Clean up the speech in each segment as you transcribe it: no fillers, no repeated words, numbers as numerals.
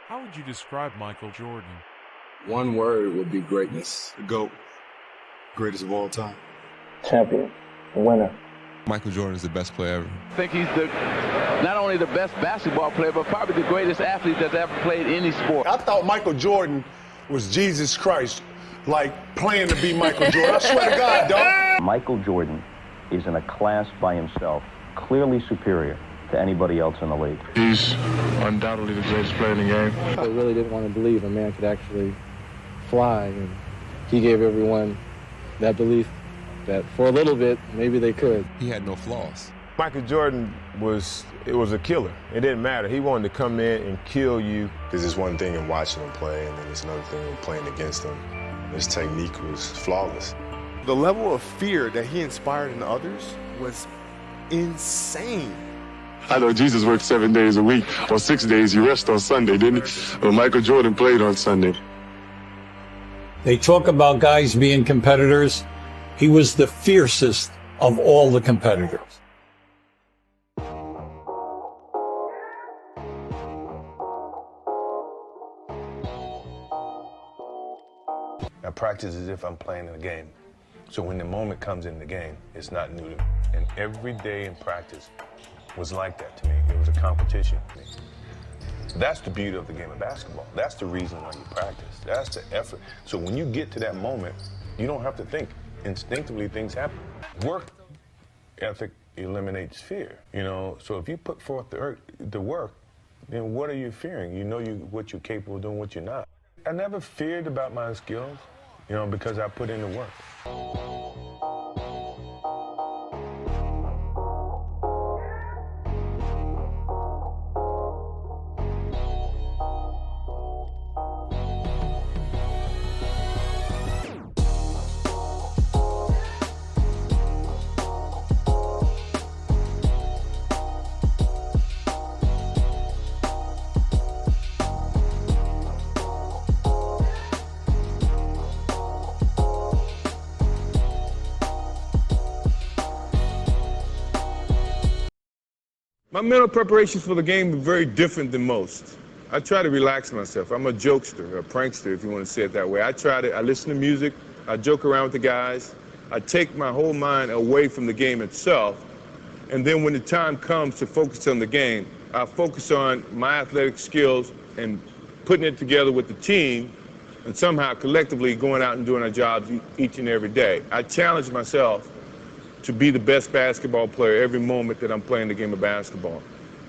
How would you describe Michael Jordan? One word would be greatness. The GOAT. Greatest of all time. Champion. Winner. Michael Jordan is the best player ever. I think he's not only the best basketball player, but probably the greatest athlete that's ever played any sport. I thought Michael Jordan was Jesus Christ, like playing to be Michael Jordan. I swear to God, dog. Michael Jordan is in a class by himself, clearly superior to anybody else in the league. He's undoubtedly the greatest player in the game. I really didn't want to believe a man could actually fly, and he gave everyone that belief that for a little bit, maybe they could. He had no flaws. Michael Jordan was a killer. It didn't matter. He wanted to come in and kill you. Because it's one thing in watching him play, and then it's another thing in playing against him. His technique was flawless. The level of fear that he inspired in others was insane. I know Jesus worked 7 days a week, or 6 days. He rested on Sunday, didn't he? Well, Michael Jordan played on Sunday. They talk about guys being competitors. He was the fiercest of all the competitors. I practice as if I'm playing in a game. So when the moment comes in the game, it's not new to me. And every day in practice was like that to me. It was a competition for me. That's the beauty of the game of basketball. That's the reason why you practice. That's the effort. So when you get to that moment, you don't have to think. Instinctively, things happen. Work ethic eliminates fear, So if you put forth the work, then what are you fearing? You know what you're capable of doing, what you're not. I never feared about my skills, because I put in the work. My mental preparations for the game are very different than most. I try to relax myself. I'm a jokester, a prankster, if you want to say it that way. I listen to music, I joke around with the guys, I take my whole mind away from the game itself, and then when the time comes to focus on the game, I focus on my athletic skills and putting it together with the team, and somehow collectively going out and doing our jobs each and every day. I challenge myself to be the best basketball player every moment that I'm playing the game of basketball.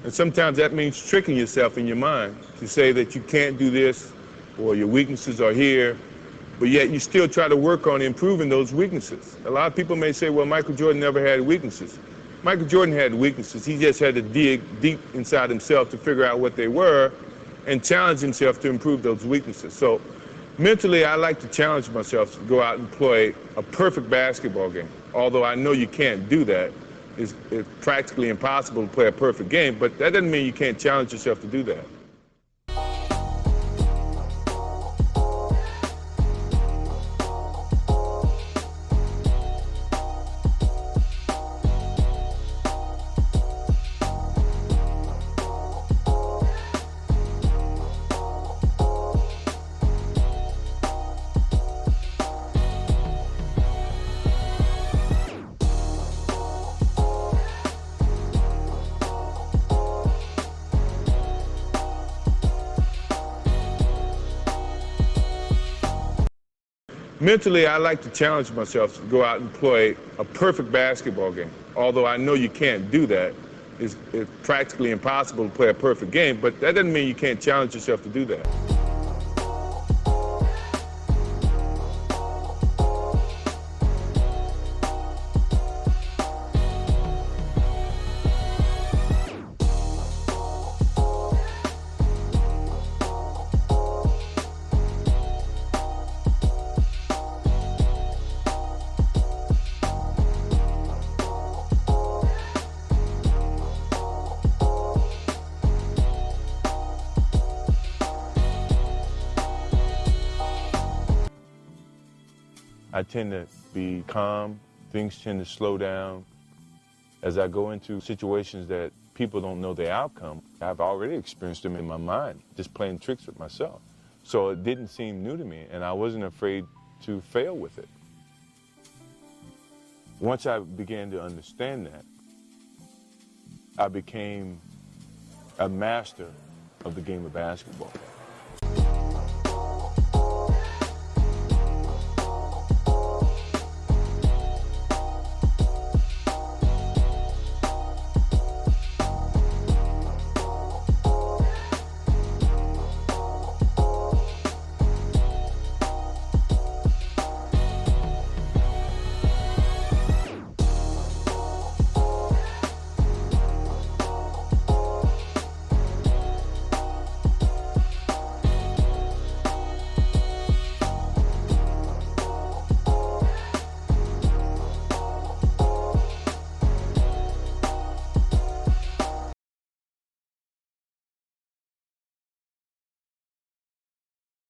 And sometimes that means tricking yourself in your mind to say that you can't do this or your weaknesses are here, but yet you still try to work on improving those weaknesses. A lot of people may say, well, Michael Jordan never had weaknesses. Michael Jordan had weaknesses. He just had to dig deep inside himself to figure out what they were and challenge himself to improve those weaknesses. So mentally, I like to challenge myself to go out and play a perfect basketball game. Although I know you can't do that. It's practically impossible to play a perfect game, but that doesn't mean you can't challenge yourself to do that. Mentally, I like to challenge myself to go out and play a perfect basketball game. Although I know you can't do that. It's practically impossible to play a perfect game, but that doesn't mean you can't challenge yourself to do that. I tend to be calm. Things tend to slow down as I go into situations that people don't know the outcome. I've already experienced them in my mind, just playing tricks with myself. So it didn't seem new to me, and I wasn't afraid to fail with it. Once I began to understand that, I became a master of the game of basketball.